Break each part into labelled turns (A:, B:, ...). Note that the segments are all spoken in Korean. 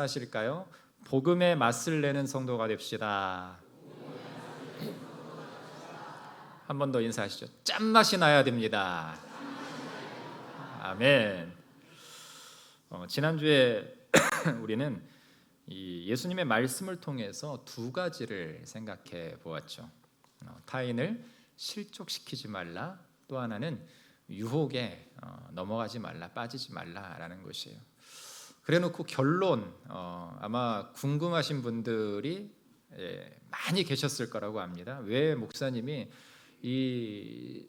A: 하실까요? 복음의 맛을 내는 성도가 됩시다. 한 번 더 인사하시죠. 짠맛이 나야 됩니다. 아멘. 지난주에 우리는 이 예수님의 말씀을 통해서 두 가지를 생각해 보았죠. 타인을 실족시키지 말라, 또 하나는 유혹에 넘어가지 말라, 빠지지 말라라는 것이에요. 그래놓고 결론, 아마 궁금하신 분들이 많이 계셨을 거라고 합니다. 왜 목사님이 이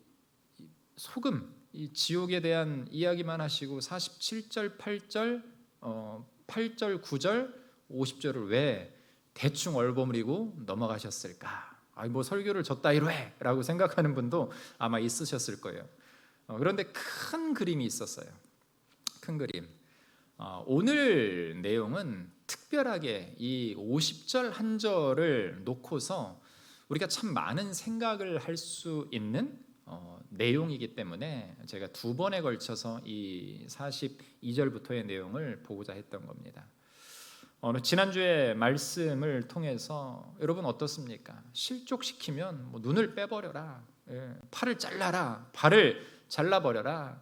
A: 소금, 이 지옥에 대한 이야기만 하시고 47절, 8절, 8절, 9절, 50절을 왜 대충 얼버무리고 넘어가셨을까? 뭐 설교를 졌다 이래 라고 생각하는 분도 아마 있으셨을 거예요. 그런데 큰 그림이 있었어요. 큰 그림. 오늘 내용은 특별하게 이 50절 한 절을 놓고서 우리가 참 많은 생각을 할 수 있는 내용이기 때문에 제가 두 번에 걸쳐서 이 42절부터의 내용을 보고자 했던 겁니다. 지난주에 말씀을 통해서 여러분 어떻습니까? 실족시키면 뭐 눈을 빼버려라, 팔을 잘라라, 발을 잘라버려라,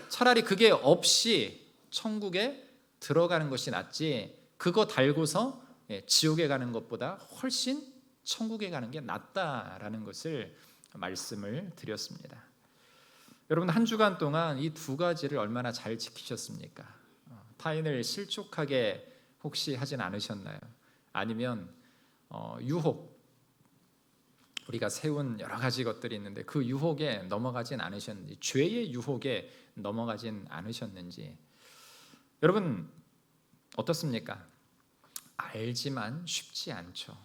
A: 차라리 그게 없이 천국에 들어가는 것이 낫지, 그거 달고서 지옥에 가는 것보다 훨씬 천국에 가는 게 낫다라는 것을 말씀을 드렸습니다. 여러분 한 주간 동안 이 두 가지를 얼마나 잘 지키셨습니까? 타인을 실족하게 혹시 하진 않으셨나요? 아니면 유혹, 우리가 세운 여러 가지 것들이 있는데 그 유혹에 넘어가진 않으셨는지, 죄의 유혹에 넘어가진 않으셨는지. 여러분 어떻습니까? 알지만 쉽지 않죠.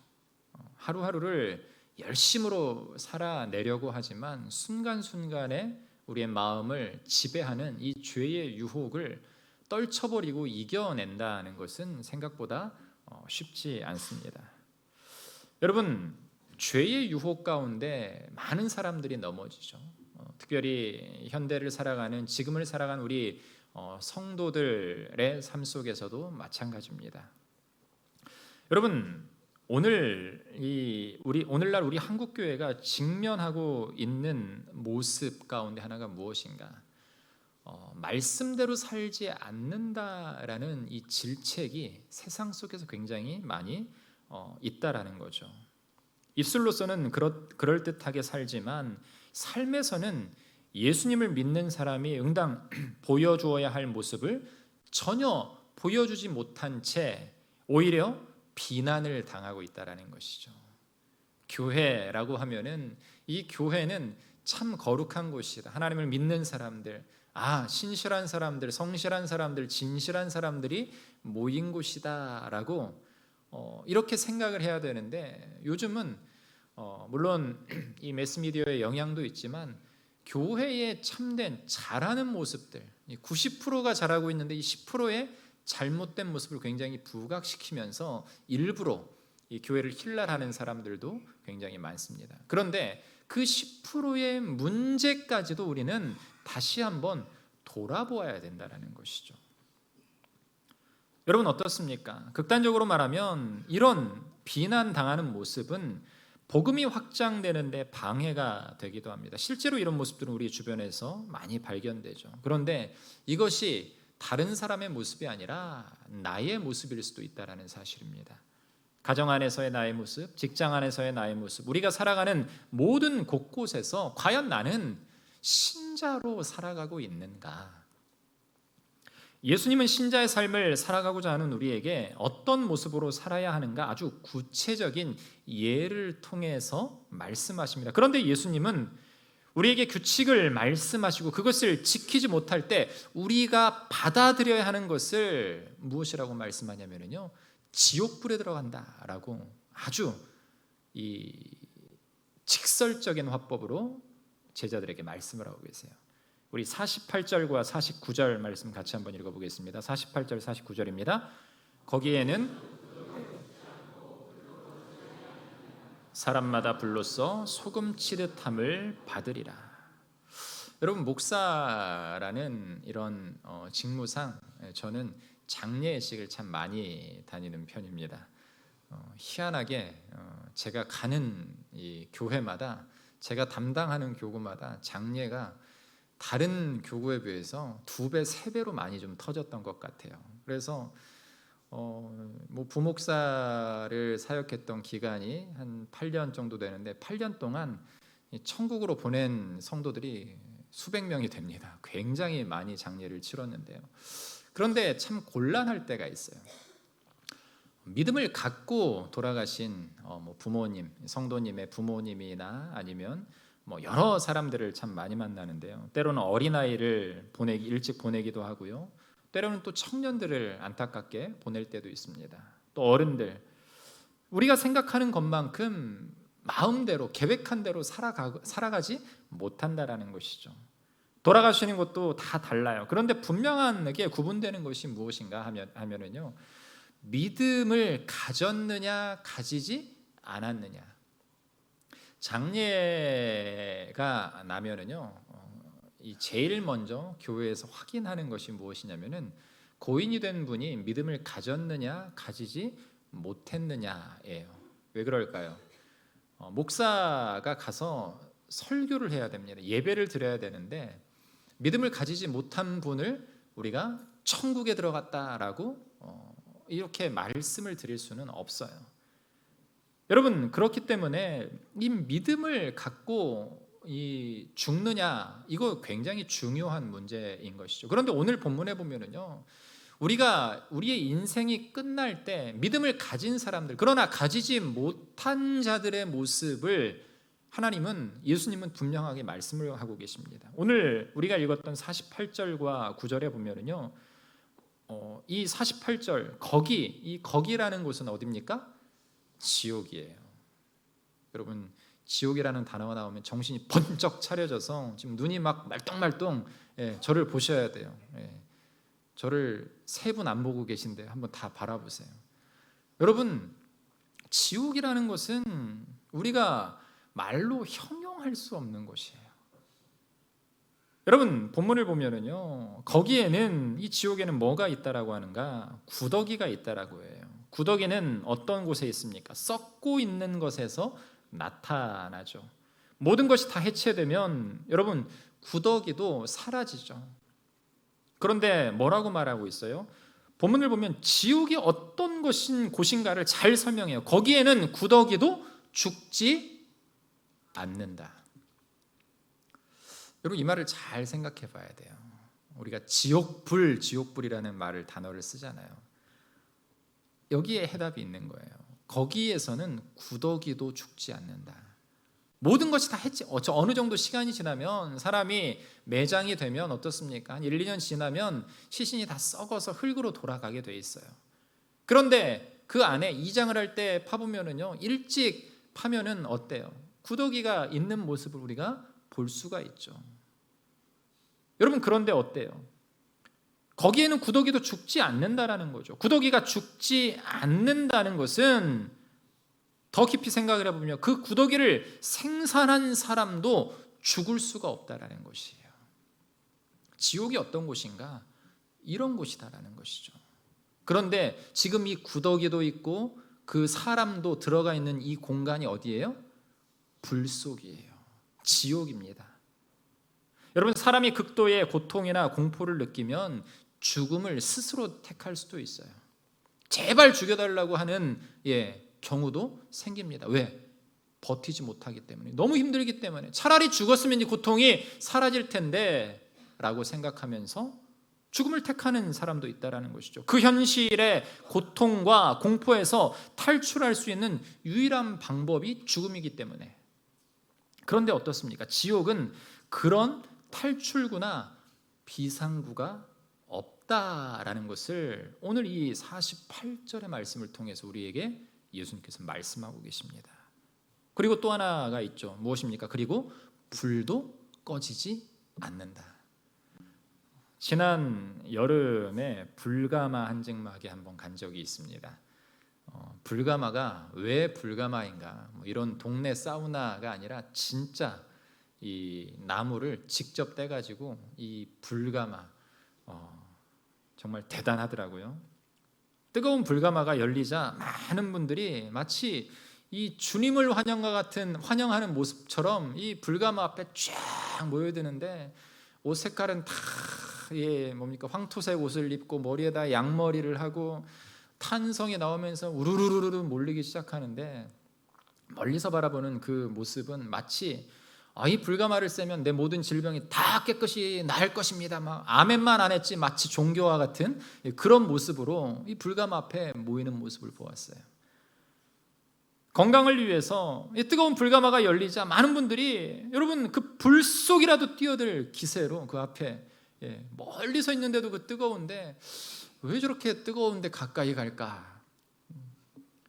A: 하루하루를 열심으로 살아내려고 하지만 순간순간에 우리의 마음을 지배하는 이 죄의 유혹을 떨쳐버리고 이겨낸다는 것은 생각보다 쉽지 않습니다. 여러분, 죄의 유혹 가운데 많은 사람들이 넘어지죠. 특별히 현대를 살아가는, 지금을 살아가는 우리 성도들의 삶 속에서도 마찬가지입니다. 여러분, 오늘날 우리 한국 교회가 직면하고 있는 모습 가운데 하나가 무엇인가? 말씀대로 살지 않는다라는 이 질책이 세상 속에서 굉장히 많이 있다라는 거죠. 입술로서는 그럴듯하게 살지만 삶에서는 예수님을 믿는 사람이 응당 보여주어야 할 모습을 전혀 보여주지 못한 채 오히려 비난을 당하고 있다라는 것이죠. 교회라고 하면은 이 교회는 참 거룩한 곳이다. 하나님을 믿는 사람들, 신실한 사람들, 성실한 사람들, 진실한 사람들이 모인 곳이다라고 이렇게 생각을 해야 되는데, 요즘은 물론 이 매스미디어의 영향도 있지만 교회의 참된 잘하는 모습들, 90%가 잘하고 있는데 이 10%의 잘못된 모습을 굉장히 부각시키면서 일부러 이 교회를 힐날하는 사람들도 굉장히 많습니다. 그런데 그 10%의 문제까지도 우리는 다시 한번 돌아보아야 된다는 것이죠. 여러분 어떻습니까? 극단적으로 말하면 이런 비난당하는 모습은 복음이 확장되는데 방해가 되기도 합니다. 실제로 이런 모습들은 우리 주변에서 많이 발견되죠. 그런데 이것이 다른 사람의 모습이 아니라 나의 모습일 수도 있다는 사실입니다. 가정 안에서의 나의 모습, 직장 안에서의 나의 모습, 우리가 살아가는 모든 곳곳에서 과연 나는 신자로 살아가고 있는가? 예수님은 신자의 삶을 살아가고자 하는 우리에게 어떤 모습으로 살아야 하는가 아주 구체적인 예를 통해서 말씀하십니다. 그런데 예수님은 우리에게 규칙을 말씀하시고 그것을 지키지 못할 때 우리가 받아들여야 하는 것을 무엇이라고 말씀하냐면요, 지옥불에 들어간다라고 아주 이 직설적인 화법으로 제자들에게 말씀을 하고 계세요. 우리 48절과 49절 말씀 같이 한번 읽어보겠습니다. 48절 49절입니다. 거기에는 사람마다 불로써 소금 치듯함을 받으리라. 여러분 목사라는 이런 직무상 저는 장례식을 참 많이 다니는 편입니다. 희한하게 제가 가는 이 교회마다, 제가 담당하는 교구마다 장례가 다른 교구에 비해서 2배, 3배로 많이 좀 터졌던 것 같아요. 그래서 뭐 부목사를 사역했던 기간이 한 8년 정도 되는데 8년 동안 천국으로 보낸 성도들이 수백 명이 됩니다. 굉장히 많이 장례를 치렀는데요. 그런데 참 곤란할 때가 있어요. 믿음을 갖고 돌아가신 뭐 부모님, 성도님의 부모님이나 아니면 뭐 여러 사람들을 참 많이 만나는데요. 때로는 어린아이를 일찍 보내기도 하고요. 때로는 또 청년들을 안타깝게 보낼 때도 있습니다. 또 어른들, 우리가 생각하는 것만큼 마음대로 계획한 대로 살아가지 못한다라는 것이죠. 돌아가시는 것도 다 달라요. 그런데 분명하게 구분되는 것이 무엇인가 하면은요, 믿음을 가졌느냐 가지지 않았느냐. 장례가 나면은요, 이 제일 먼저 교회에서 확인하는 것이 무엇이냐면은 고인이 된 분이 믿음을 가졌느냐 가지지 못했느냐예요. 왜 그럴까요? 목사가 가서 설교를 해야 됩니다. 예배를 드려야 되는데 믿음을 가지지 못한 분을 우리가 천국에 들어갔다라고 이렇게 말씀을 드릴 수는 없어요. 여러분, 그렇기 때문에 이 믿음을 갖고 이 죽느냐, 이거 굉장히 중요한 문제인 것이죠. 그런데 오늘 본문에 보면은요, 우리가 우리의 인생이 끝날 때 믿음을 가진 사람들, 그러나 가지지 못한 자들의 모습을 예수님은 분명하게 말씀을 하고 계십니다. 오늘 우리가 읽었던 48절과 9절에 보면은요, 이 48절 이 거기라는 곳은 어디입니까? 지옥이에요. 여러분, 지옥이라는 단어가 나오면 정신이 번쩍 차려져서 지금 눈이 막 말똥말똥, 저를 보셔야 돼요. 저를 3분 안 보고 계신데 한번 다 바라보세요. 여러분, 지옥이라는 것은 우리가 말로 형용할 수 없는 곳이에요. 여러분, 본문을 보면은요, 거기에는, 이 지옥에는 뭐가 있다라고 하는가? 구더기가 있다라고 해요. 구더기는 어떤 곳에 있습니까? 썩고 있는 것에서 나타나죠. 모든 것이 다 해체되면 여러분, 구더기도 사라지죠. 그런데 뭐라고 말하고 있어요? 본문을 보면 지옥이 어떤 곳인가를 잘 설명해요. 거기에는 구더기도 죽지 않는다. 여러분, 이 말을 잘 생각해 봐야 돼요. 우리가 지옥불이라는 단어를 쓰잖아요. 여기에 해답이 있는 거예요. 거기에서는 구더기도 죽지 않는다. 모든 것이 다 어느 정도 시간이 지나면, 사람이 매장이 되면 어떻습니까? 한 1, 2년 지나면 시신이 다 썩어서 흙으로 돌아가게 돼 있어요. 그런데 그 안에 이장을 할 때 파보면은요, 일찍 파면은 어때요? 구더기가 있는 모습을 우리가 볼 수가 있죠. 여러분, 그런데 어때요? 거기에는 구더기도 죽지 않는다라는 거죠. 구더기가 죽지 않는다는 것은 더 깊이 생각을 해보면 그 구더기를 생산한 사람도 죽을 수가 없다라는 것이에요. 지옥이 어떤 곳인가? 이런 곳이다라는 것이죠. 그런데 지금 이 구더기도 있고 그 사람도 들어가 있는 이 공간이 어디예요? 불 속이에요. 지옥입니다. 여러분, 사람이 극도의 고통이나 공포를 느끼면 죽음을 스스로 택할 수도 있어요. 제발 죽여달라고 하는 경우도 생깁니다. 왜? 버티지 못하기 때문에, 너무 힘들기 때문에. 차라리 죽었으면 이 고통이 사라질 텐데 라고 생각하면서 죽음을 택하는 사람도 있다는 것이죠. 그 현실의 고통과 공포에서 탈출할 수 있는 유일한 방법이 죽음이기 때문에. 그런데 어떻습니까? 지옥은 그런 탈출구나 비상구가 없다라는 것을 오늘 이 48절의 말씀을 통해서 우리에게 예수님께서 말씀하고 계십니다. 그리고 또 하나가 있죠. 무엇입니까? 그리고 불도 꺼지지 않는다. 지난 여름에 불가마 한증막에 한번 간 적이 있습니다. 불가마가 왜 불가마인가? 이런 동네 사우나가 아니라 진짜 이 나무를 직접 떼가지고 이 불가마, 정말 대단하더라고요. 뜨거운 불가마가 열리자 많은 분들이 마치 이 주님을 환영하는 모습처럼 이 불가마 앞에 쫙 모여드는데, 옷 색깔은 다 황토색 옷을 입고 머리에다 양머리를 하고 탄성이 나오면서 우르르르르 몰리기 시작하는데, 멀리서 바라보는 그 모습은 마치 이 불가마를 쐬면 내 모든 질병이 다 깨끗이 나을 것입니다, 막 아멘만 안 했지 마치 종교와 같은 그런 모습으로 이 불가마 앞에 모이는 모습을 보았어요. 건강을 위해서 이 뜨거운 불가마가 열리자 많은 분들이, 여러분, 그 불 속이라도 뛰어들 기세로 그 앞에 멀리서 있는데도 그 뜨거운데 왜 저렇게 뜨거운데 가까이 갈까?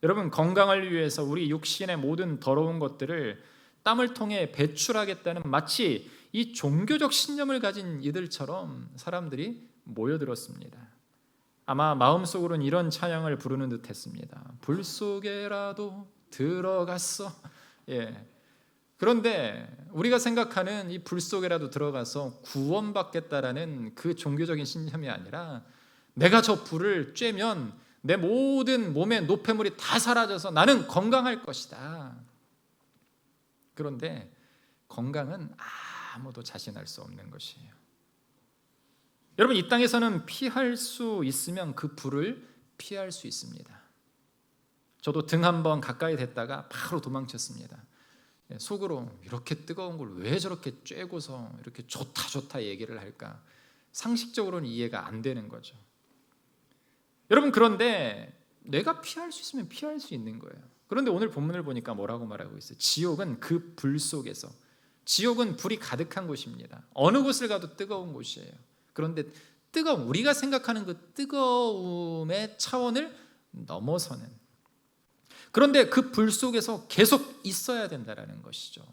A: 여러분, 건강을 위해서 우리 육신의 모든 더러운 것들을 땀을 통해 배출하겠다는 마치 이 종교적 신념을 가진 이들처럼 사람들이 모여들었습니다. 아마 마음속으로는 이런 찬양을 부르는 듯 했습니다. 불 속에라도 들어갔어. 그런데 우리가 생각하는 이 불 속에라도 들어가서 구원받겠다라는 그 종교적인 신념이 아니라, 내가 저 불을 쬐면 내 모든 몸의 노폐물이 다 사라져서 나는 건강할 것이다. 그런데 건강은 아무도 자신할 수 없는 것이에요. 여러분, 이 땅에서는 피할 수 있으면 그 불을 피할 수 있습니다. 저도 등 한번 가까이 댔다가 바로 도망쳤습니다. 속으로 이렇게 뜨거운 걸 왜 저렇게 쬐고서 이렇게 좋다 얘기를 할까? 상식적으로는 이해가 안 되는 거죠. 여러분, 그런데 내가 피할 수 있으면 피할 수 있는 거예요. 그런데 오늘 본문을 보니까 뭐라고 말하고 있어요? 지옥은 그 불 속에서, 지옥은 불이 가득한 곳입니다. 어느 곳을 가도 뜨거운 곳이에요. 그런데 우리가 생각하는 그 뜨거움의 차원을 넘어서는, 그런데 그 불 속에서 계속 있어야 된다는 것이죠.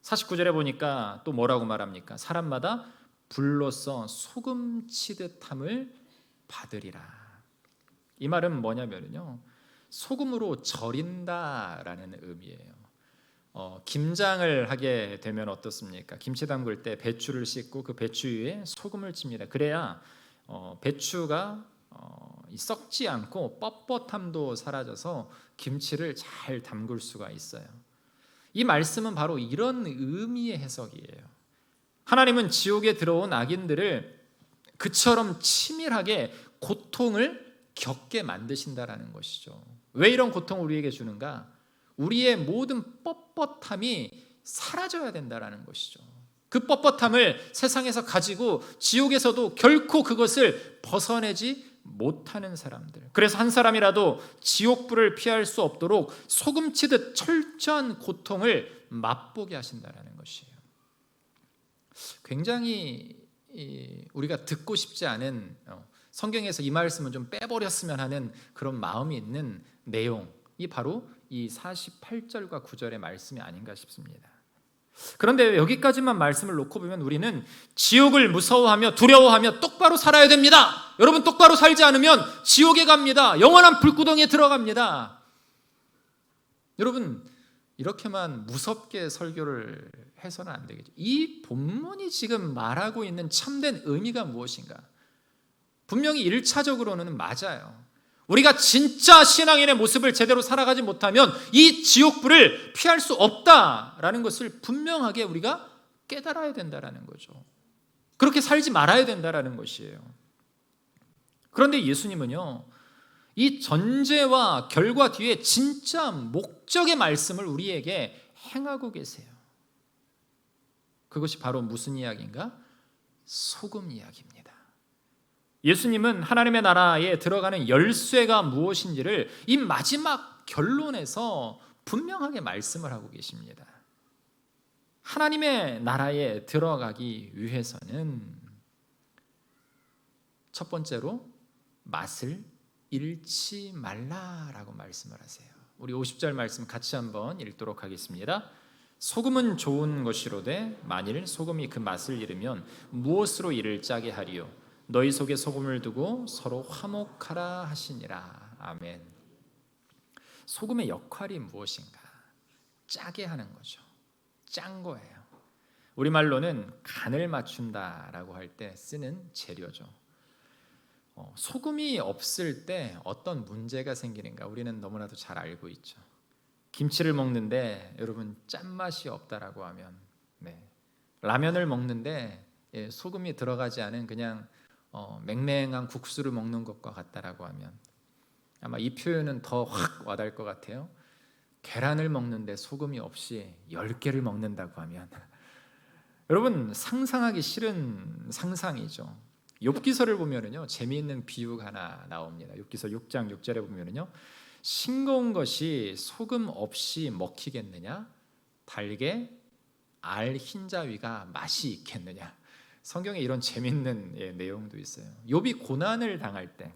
A: 49절에 보니까 또 뭐라고 말합니까? 사람마다 불로써 소금 치듯함을 받으리라. 이 말은 뭐냐면요, 소금으로 절인다라는 의미예요. 김장을 하게 되면 어떻습니까? 김치 담글 때 배추를 씻고 그 배추 위에 소금을 칩니다. 그래야 배추가 썩지 않고 뻣뻣함도 사라져서 김치를 잘 담글 수가 있어요. 이 말씀은 바로 이런 의미의 해석이에요. 하나님은 지옥에 들어온 악인들을 그처럼 치밀하게 고통을 겪게 만드신다라는 것이죠. 왜 이런 고통을 우리에게 주는가? 우리의 모든 뻣뻣함이 사라져야 된다라는 것이죠. 그 뻣뻣함을 세상에서 가지고 지옥에서도 결코 그것을 벗어내지 못하는 사람들, 그래서 한 사람이라도 지옥불을 피할 수 없도록 소금치듯 철저한 고통을 맛보게 하신다라는 것이에요. 굉장히 우리가 듣고 싶지 않은, 성경에서 이 말씀은 좀 빼버렸으면 하는 그런 마음이 있는 내용이 바로 이 48절과 9절의 말씀이 아닌가 싶습니다. 그런데 여기까지만 말씀을 놓고 보면 우리는 지옥을 무서워하며 두려워하며 똑바로 살아야 됩니다. 여러분, 똑바로 살지 않으면 지옥에 갑니다. 영원한 불구덩이에 들어갑니다. 여러분, 이렇게만 무섭게 설교를 해서는 안 되겠죠. 이 본문이 지금 말하고 있는 참된 의미가 무엇인가? 분명히 1차적으로는 맞아요. 우리가 진짜 신앙인의 모습을 제대로 살아가지 못하면 이 지옥불을 피할 수 없다라는 것을 분명하게 우리가 깨달아야 된다라는 거죠. 그렇게 살지 말아야 된다라는 것이에요. 그런데 예수님은요, 이 전제와 결과 뒤에 진짜 목적의 말씀을 우리에게 행하고 계세요. 그것이 바로 무슨 이야기인가? 소금 이야기입니다. 예수님은 하나님의 나라에 들어가는 열쇠가 무엇인지를 이 마지막 결론에서 분명하게 말씀을 하고 계십니다. 하나님의 나라에 들어가기 위해서는 첫 번째로 맛을 잃지 말라라고 말씀을 하세요. 우리 50절 말씀 같이 한번 읽도록 하겠습니다. 소금은 좋은 것이로되 만일 소금이 그 맛을 잃으면 무엇으로 이를 짜게 하리요? 너희 속에 소금을 두고 서로 화목하라 하시니라. 아멘. 소금의 역할이 무엇인가? 짜게 하는 거죠. 짠 거예요. 우리말로는 간을 맞춘다라고 할 때 쓰는 재료죠. 소금이 없을 때 어떤 문제가 생기는가 우리는 너무나도 잘 알고 있죠. 김치를 먹는데 여러분 짠맛이 없다라고 하면, 라면을 먹는데 소금이 들어가지 않은 그냥 맹맹한 국수를 먹는 것과 같다라고 하면, 아마 이 표현은 더 확 와닿을 것 같아요. 계란을 먹는데 소금이 없이 10개를 먹는다고 하면 여러분 상상하기 싫은 상상이죠. 욥기서를 보면은요 재미있는 비유가 하나 나옵니다. 욥기서 6장 6절에 보면은요, 싱거운 것이 소금 없이 먹히겠느냐, 달게 알 흰자위가 맛이 있겠느냐. 성경에 이런 재미있는 내용도 있어요. 욥이 고난을 당할 때,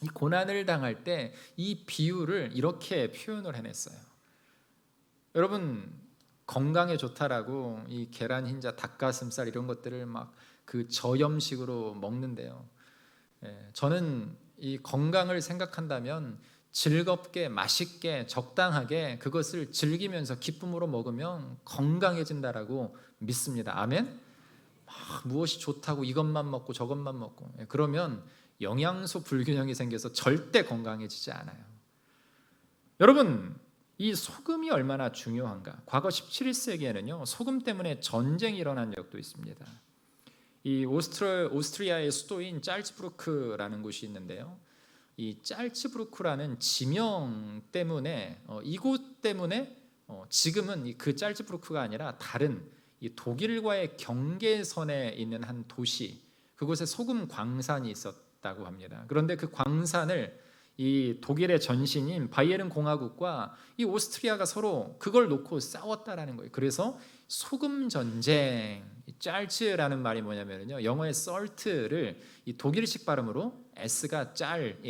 A: 이 고난을 당할 때 이 비유를 이렇게 표현을 해냈어요. 여러분 건강에 좋다라고 이 계란 흰자, 닭가슴살 이런 것들을 막 그 저염식으로 먹는데요. 저는 이 건강을 생각한다면 즐겁게 맛있게 적당하게 그것을 즐기면서 기쁨으로 먹으면 건강해진다라고 믿습니다. 아멘. 무엇이 좋다고 이것만 먹고 저것만 먹고 그러면 영양소 불균형이 생겨서 절대 건강해지지 않아요. 여러분 이 소금이 얼마나 중요한가. 과거 17세기에는요 소금 때문에 전쟁이 일어난 적도 있습니다. 이 오스트리아의 수도인 짤츠부르크라는 곳이 있는데요, 이 짤츠부르크라는 지명 때문에 이곳 때문에 지금은 그 짤츠부르크가 아니라 다른 이 독일과의 경계선에 있는 한 도시, 그곳에 소금 광산이 있었다고 합니다. 그런데 그 광산을 이 독일의 전신인 바이에른 공화국과 이 오스트리아가 서로 그걸 놓고 싸웠다라는 거예요. 그래서 소금 전쟁, 짤츠라는 말이 뭐냐면요, 영어의 salt를 이 독일식 발음으로 s가 짤,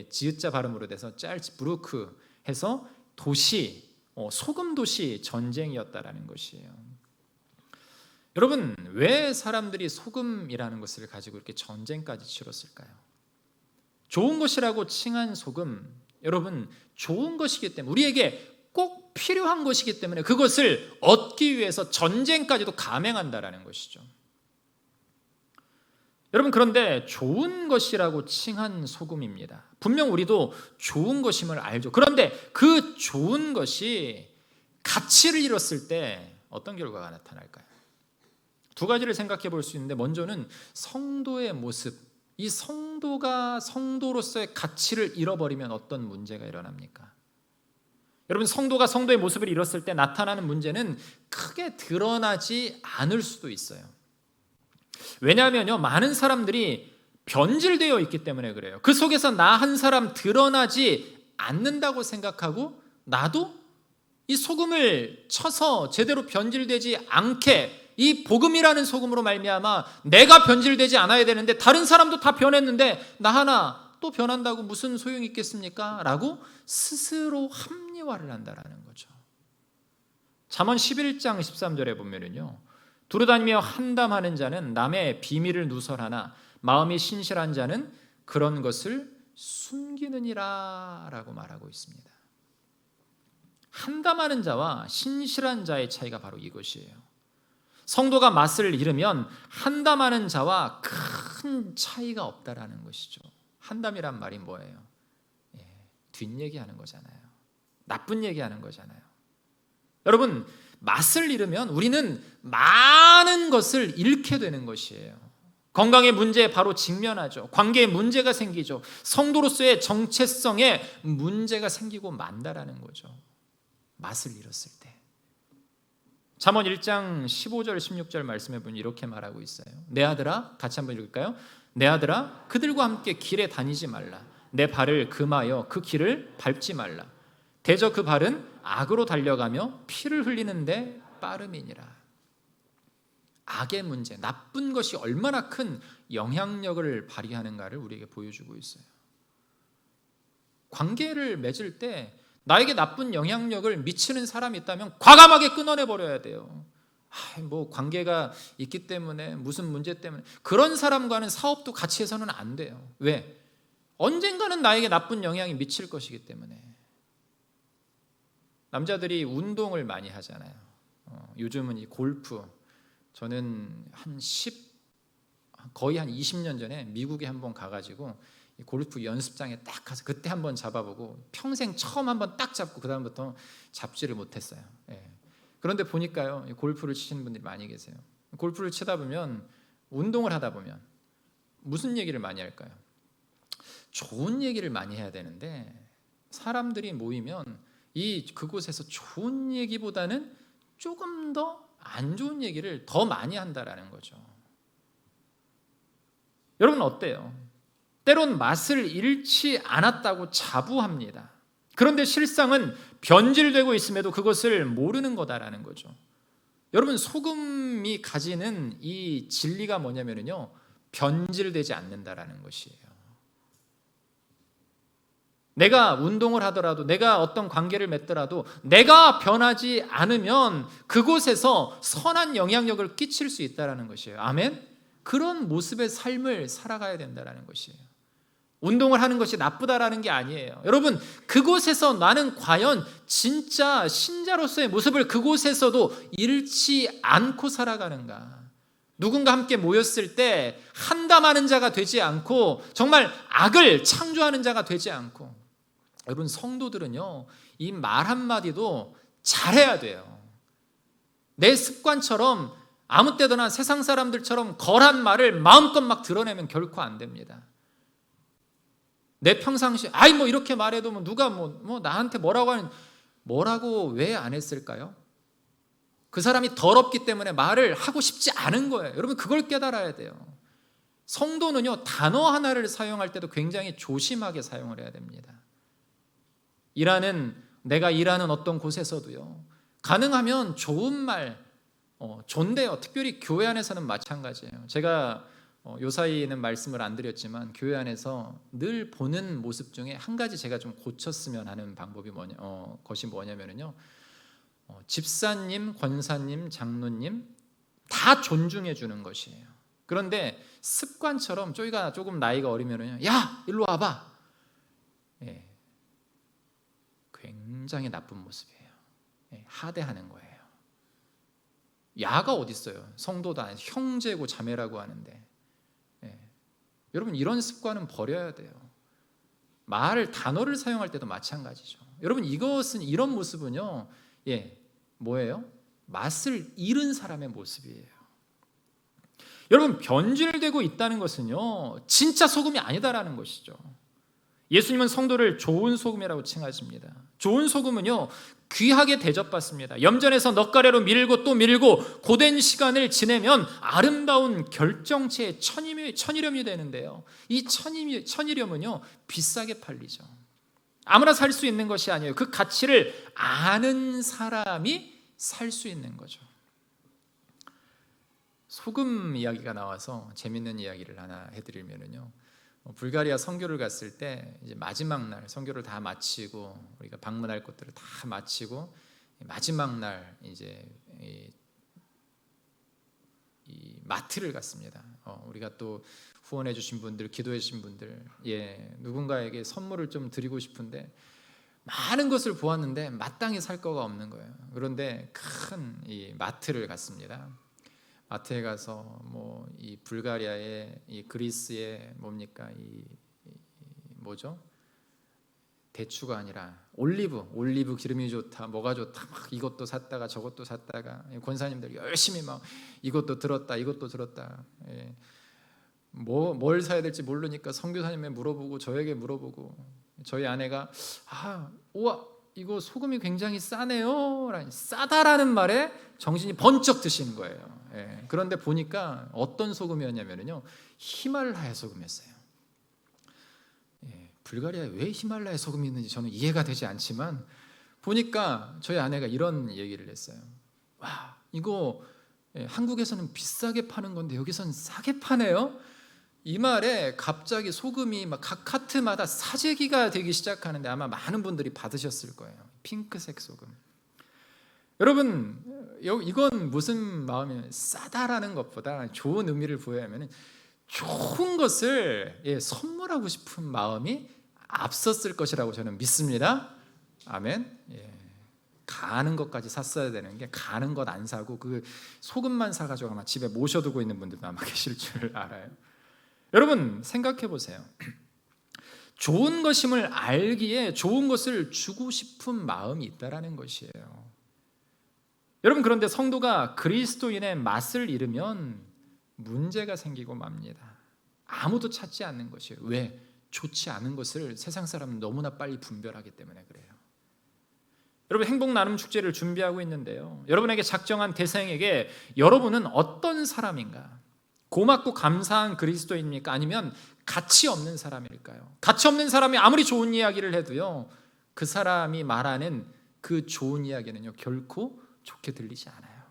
A: 지읒자 발음으로 돼서 짤츠부르크 해서 도시, 소금 도시 전쟁이었다라는 것이에요. 여러분 왜 사람들이 소금이라는 것을 가지고 이렇게 전쟁까지 치렀을까요? 좋은 것이라고 칭한 소금, 여러분 좋은 것이기 때문에, 우리에게 꼭 필요한 것이기 때문에 그것을 얻기 위해서 전쟁까지도 감행한다라는 것이죠. 여러분 그런데 좋은 것이라고 칭한 소금입니다. 분명 우리도 좋은 것임을 알죠. 그런데 그 좋은 것이 가치를 잃었을 때 어떤 결과가 나타날까요? 두 가지를 생각해 볼 수 있는데, 먼저는 성도의 모습, 이 성도가 성도로서의 가치를 잃어버리면 어떤 문제가 일어납니까? 여러분 성도가 성도의 모습을 잃었을 때 나타나는 문제는 크게 드러나지 않을 수도 있어요. 왜냐하면요 많은 사람들이 변질되어 있기 때문에 그래요. 그 속에서 나 한 사람 드러나지 않는다고 생각하고, 나도 이 소금을 쳐서 제대로 변질되지 않게, 이 복음이라는 소금으로 말미암아 내가 변질되지 않아야 되는데 다른 사람도 다 변했는데 나 하나 또 변한다고 무슨 소용이 있겠습니까? 라고 스스로 합리화를 한다라는 거죠. 잠언 11장 13절에 보면은요, 두루다니며 한담하는 자는 남의 비밀을 누설하나 마음이 신실한 자는 그런 것을 숨기느니라 라고 말하고 있습니다. 한담하는 자와 신실한 자의 차이가 바로 이것이에요. 성도가 맛을 잃으면 한담하는 자와 큰 차이가 없다라는 것이죠. 한담이란 말이 뭐예요? 뒷얘기하는 거잖아요. 나쁜 얘기하는 거잖아요. 여러분 맛을 잃으면 우리는 많은 것을 잃게 되는 것이에요. 건강의 문제에 바로 직면하죠. 관계에 문제가 생기죠. 성도로서의 정체성에 문제가 생기고 만다라는 거죠. 맛을 잃었을 때. 잠언 1장 15절 16절 말씀해 보니 이렇게 말하고 있어요. 내 아들아, 같이 한번 읽을까요? 내 아들아, 그들과 함께 길에 다니지 말라. 내 발을 금하여 그 길을 밟지 말라. 대저 그 발은 악으로 달려가며 피를 흘리는데 빠름이니라. 악의 문제, 나쁜 것이 얼마나 큰 영향력을 발휘하는가를 우리에게 보여주고 있어요. 관계를 맺을 때 나에게 나쁜 영향력을 미치는 사람이 있다면 과감하게 끊어내 버려야 돼요. 뭐 관계가 있기 때문에, 무슨 문제 때문에, 그런 사람과는 사업도 같이 해서는 안 돼요. 왜? 언젠가는 나에게 나쁜 영향이 미칠 것이기 때문에. 남자들이 운동을 많이 하잖아요. 요즘은 이 골프, 저는 한 거의 한 20년 전에 미국에 한번 가가지고 골프 연습장에 딱 가서 그때 한번 잡아보고 평생 처음 한번 딱 잡고 그 다음부터 잡지를 못했어요. 그런데 보니까요, 골프를 치시는 분들이 많이 계세요. 골프를 치다 보면, 운동을 하다 보면 무슨 얘기를 많이 할까요? 좋은 얘기를 많이 해야 되는데 사람들이 모이면 그곳에서 좋은 얘기보다는 조금 더 안 좋은 얘기를 더 많이 한다라는 거죠. 여러분 어때요? 때론 맛을 잃지 않았다고 자부합니다. 그런데 실상은 변질되고 있음에도 그것을 모르는 거다라는 거죠. 여러분, 소금이 가지는 이 진리가 뭐냐면요, 변질되지 않는다라는 것이에요. 내가 운동을 하더라도, 내가 어떤 관계를 맺더라도 내가 변하지 않으면 그곳에서 선한 영향력을 끼칠 수 있다라는 것이에요. 아멘? 그런 모습의 삶을 살아가야 된다라는 것이에요. 운동을 하는 것이 나쁘다라는 게 아니에요. 여러분, 그곳에서 나는 과연 진짜 신자로서의 모습을 그곳에서도 잃지 않고 살아가는가? 누군가 함께 모였을 때 한담하는 자가 되지 않고 정말 악을 창조하는 자가 되지 않고, 여러분, 성도들은요, 이 말 한마디도 잘해야 돼요. 내 습관처럼 아무 때도나 세상 사람들처럼 거란 말을 마음껏 막 드러내면 결코 안 됩니다. 내 평상시 뭐 이렇게 말해도 누가 나한테 뭐라고 왜 안 했을까요? 그 사람이 더럽기 때문에 말을 하고 싶지 않은 거예요. 여러분, 그걸 깨달아야 돼요. 성도는요, 단어 하나를 사용할 때도 굉장히 조심하게 사용을 해야 됩니다. 내가 일하는 어떤 곳에서도요, 가능하면 좋은 말, 존대요. 특별히 교회 안에서는 마찬가지예요. 제가 요사이에는 말씀을 안 드렸지만 교회 안에서 늘 보는 모습 중에 한 가지 제가 좀 고쳤으면 하는 방법이 것이 뭐냐면요, 집사님, 권사님, 장로님 다 존중해 주는 것이에요. 그런데 습관처럼 저희가 조금 나이가 어리면요, 야, 일로 와봐. 굉장히 나쁜 모습이에요. 하대하는 거예요. 야가 어디 있어요? 성도다, 형제고 자매라고 하는데. 여러분, 이런 습관은 버려야 돼요. 단어를 사용할 때도 마찬가지죠. 여러분, 이런 모습은요, 뭐예요? 맛을 잃은 사람의 모습이에요. 여러분, 변질되고 있다는 것은요, 진짜 소금이 아니다라는 것이죠. 예수님은 성도를 좋은 소금이라고 칭하십니다. 좋은 소금은요, 귀하게 대접받습니다. 염전에서 넉가래로 밀고 또 밀고 고된 시간을 지내면 아름다운 결정체의 천일염이 되는데요, 이 천일염은요, 비싸게 팔리죠. 아무나 살 수 있는 것이 아니에요. 그 가치를 아는 사람이 살 수 있는 거죠. 소금 이야기가 나와서 재밌는 이야기를 하나 해드리면요, 불가리아 선교를 갔을 때 이제 마지막 날 선교를 다 마치고 우리가 방문할 곳들을 다 마치고 마지막 날 이제 이 마트를 갔습니다. 우리가 또 후원해 주신 분들, 기도해 주신 분들, 누군가에게 선물을 좀 드리고 싶은데 많은 것을 보았는데 마땅히 살 거가 없는 거예요. 그런데 큰 이 마트를 갔습니다. 마트에 가서 이 불가리아의 이 그리스의 뭐죠? 대추가 아니라 올리브 기름이 좋다, 뭐가 좋다, 막 이것도 샀다가 저것도 샀다가 권사님들 열심히 막 이것도 들었다, 이것도 들었다. 뭘 사야 될지 모르니까 선교사님에 물어보고 저에게 물어보고, 저희 아내가 우와, 이거 소금이 굉장히 싸네요. 싸다라는 말에 정신이 번쩍 드시는 거예요. 그런데 보니까 어떤 소금이었냐면요, 히말라야 소금이었어요. 불가리아에 왜 히말라야 소금이 있는지 저는 이해가 되지 않지만 보니까 저희 아내가 이런 얘기를 했어요. 와, 이거 한국에서는 비싸게 파는 건데 여기서는 싸게 파네요. 이 말에 갑자기 소금이 막 각 카트마다 사재기가 되기 시작하는데 아마 많은 분들이 받으셨을 거예요. 핑크색 소금. 여러분, 이건 무슨 마음이에요? 싸다라는 것보다 좋은 의미를 부여하면 좋은 것을 선물하고 싶은 마음이 앞섰을 것이라고 저는 믿습니다. 아멘. 가는 것까지 샀어야 되는 게 가는 것 안 사고 그 소금만 사가지고 아마 집에 모셔두고 있는 분들도 아마 계실 줄 알아요. 여러분 생각해 보세요. 좋은 것임을 알기에 좋은 것을 주고 싶은 마음이 있다라는 것이에요. 여러분 그런데 성도가 그리스도인의 맛을 잃으면 문제가 생기고 맙니다. 아무도 찾지 않는 것이에요. 왜? 좋지 않은 것을 세상 사람은 너무나 빨리 분별하기 때문에 그래요. 여러분 행복 나눔 축제를 준비하고 있는데요. 여러분에게 작정한 대상에게 여러분은 어떤 사람인가? 고맙고 감사한 그리스도인입니까? 아니면 가치 없는 사람일까요? 가치 없는 사람이 아무리 좋은 이야기를 해도요, 그 사람이 말하는 그 좋은 이야기는요 결코 좋게 들리지 않아요.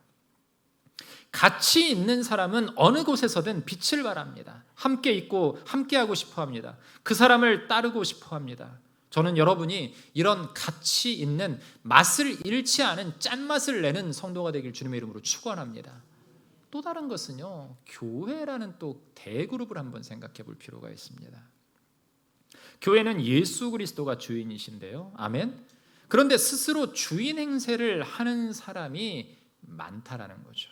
A: 가치 있는 사람은 어느 곳에서든 빛을 발합니다. 함께 있고 함께 하고 싶어 합니다. 그 사람을 따르고 싶어 합니다. 저는 여러분이 이런 가치 있는 맛을 잃지 않은 짠맛을 내는 성도가 되길 주님의 이름으로 축원합니다. 또 다른 것은요, 교회라는 또 대그룹을 한번 생각해 볼 필요가 있습니다. 교회는 예수 그리스도가 주인이신데요. 아멘. 그런데 스스로 주인 행세를 하는 사람이 많다라는 거죠.